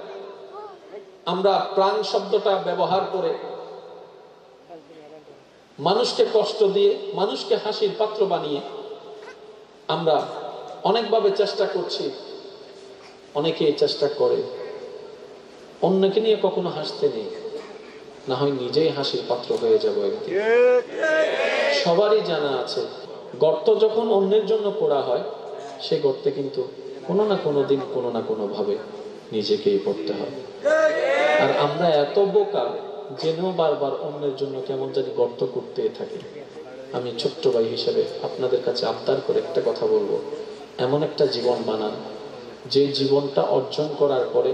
A: আমরা প্রাণ শব্দটা ব্যবহার করে মানুষকে কষ্ট দিয়ে, মানুষকে হাসির পাত্র বানিয়ে আমরা অনেকভাবে চেষ্টা করছি, অনেকে চেষ্টা করে অন্যকে নিয়ে কখনো হাসতে নেই, না হয় নিজেই হাসির পাত্র হয়ে যাব একদিন। সবারই জানা আছে, গর্ত যখন অন্যের জন্য পোড়া হয়, সে গর্তে কিন্তু কোনো না কোনো দিন কোনো না কোনো ভাবে নিজেকেই পড়তে হবে। আর আমরা এত বোকা জেনেও বারবার অন্যের জন্য কেমন জানি গর্ত করতে থাকি। আমি ছোট্ট ভাই হিসেবে আপনাদের কাছে আবদার করে একটা কথা বলবো, এমন একটা জীবন বানান যে জীবনটা অর্জন করার পরে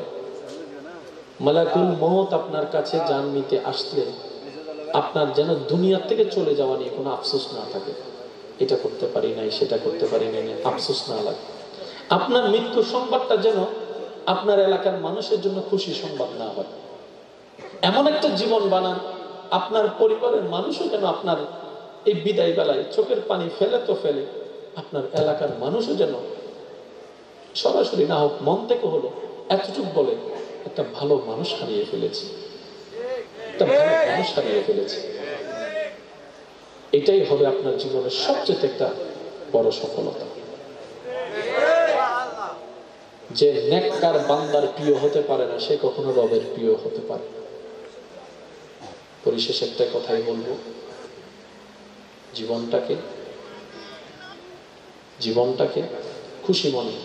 A: মালাকুল মউত আপনার কাছে জান নিতে আসলে আপনার যেন দুনিয়ার থেকে চলে যাওয়া নিয়ে কোনো আফসোস না থাকে। এটা করতে পারি নাই, সেটা করতে পারি নাই, আফসোস না লাগে। আপনার মৃত্যুর সংবাদটা যেন আপনার এলাকার মানুষের জন্য খুশি সংবাদ না হয়। এমন একটা জীবন বানান আপনার পরিবারের মানুষও যেন আপনার এই বিদায় বেলায় চোখের পানি ফেলে তো ফেলে, আপনার এলাকার মানুষও যেন সরাসরি না হোক মন থেকে হলো এতটুকু বলে একটা ভালো মানুষ হারিয়ে ফেলেছি, একটা ভালো মানুষ হারিয়ে ফেলেছি। এটাই হবে আপনার জীবনের সবচেয়ে একটা বড় সফলতা। যে নেককার বান্দার প্রিয় হতে পারে না, সে কখনো রবের প্রিয় হতে পারে। পরিশেষে একটা কথাই বলবো, জীবনটাকে খুশি মনে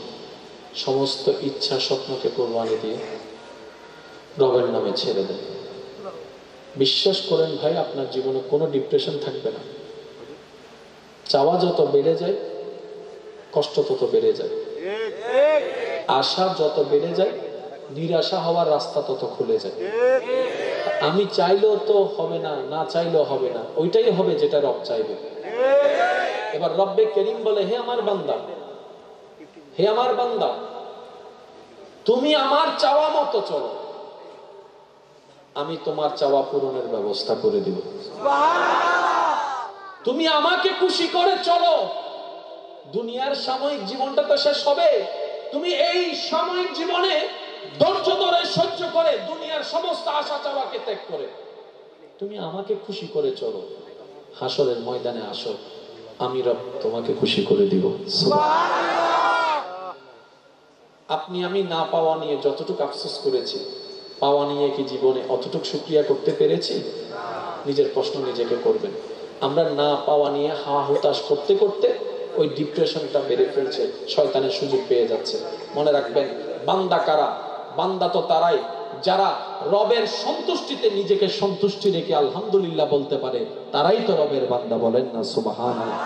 A: সমস্ত ইচ্ছা স্বপ্নকে কোরবানি দিয়ে রবের নামে ছেড়ে দেন। বিশ্বাস করেন ভাই, আপনার জীবনে কোনো ডিপ্রেশন থাকবে না। চাওয়া যত বেড়ে যায় কষ্ট তত বেড়ে যায়, আশা যত বেড়ে যায় নিরাশা হওয়ার রাস্তা তত খুলে যায়। আমি চাইলেও তো হবে না, না চাইলেও হবে না, ওইটাই হবে যেটা রব চাইবে। এবার রব্বে করিম বলে, হে আমার বান্দা, হে আমার বান্দা, তুমি আমার চাওয়া মতো চলো, আমি তোমার চাওয়া পূরণের ব্যবস্থা করে দিব। তুমি আমাকে খুশি করে চলো, দুনিয়ার সাময়িক জীবনটা তো শেষ হবে। তুমি এই সাময়িক জীবনে ধৈর্য ধরে সহ্য করে দুনিয়ার সমস্ত আশা চাওয়াকে ত্যাগ করে তুমি আমাকে খুশি করে চলো, হাসরের ময়দানে আসো, আমি রব তোমাকে খুশি করে দিব। আপনি আমি না পাওয়া নিয়ে যতটুকু আফসোস করেছি, পাওয়া নিয়ে কি জীবনে অতটুকু শুকরিয়া করতে পেরেছি? নিজের প্রশ্ন নিজেকে করবেন। আমরা না পাওয়া নিয়ে হা হুতাশ করতে করতে ওই ডিপ্রেশনটা বেড়ে ফেলছে, শয়তানের সুযোগ পেয়ে যাচ্ছে। মনে রাখবেন, বান্দা কারা? বান্দা তো তারাই যারা রবের সন্তুষ্টিতে নিজেকে সন্তুষ্টি রেখে আলহামদুলিল্লাহ বলতে পারে, তারাই তো রবের বান্দা। বলেন না সুবহানাল্লাহ।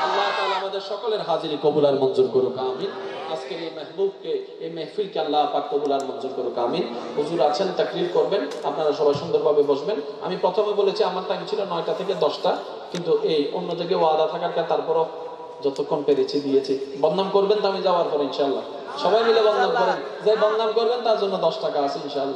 A: আল্লাহ তাআলা আমাদের সকলের হাজিরি কবুল আর মঞ্জুর করুক, আমিন। আজকের এই মেহবুবকে, এই মেহফিলকে আল্লাহ পাক কবুল আর মঞ্জুর করুক, আমিন। হুজুর আছেন, তাকরীর করবেন, আপনারা সবাই সুন্দরভাবে বসবেন। আমি প্রথমে বলেছি আমার টাইম ছিল 9টা থেকে 10টা, কিন্তু এই অন্য জায়গায় ওয়াদা থাকার কারণে তারপরও যতক্ষণ পেরেছি দিয়েছি। বদনাম করবেন তো আমি যাওয়ার পর ইনশাআল্লাহ, সবাই মিলে বদনাম করেন, যে বদনাম করবেন তার জন্য 10 টাকা আছে ইনশাআল্লাহ।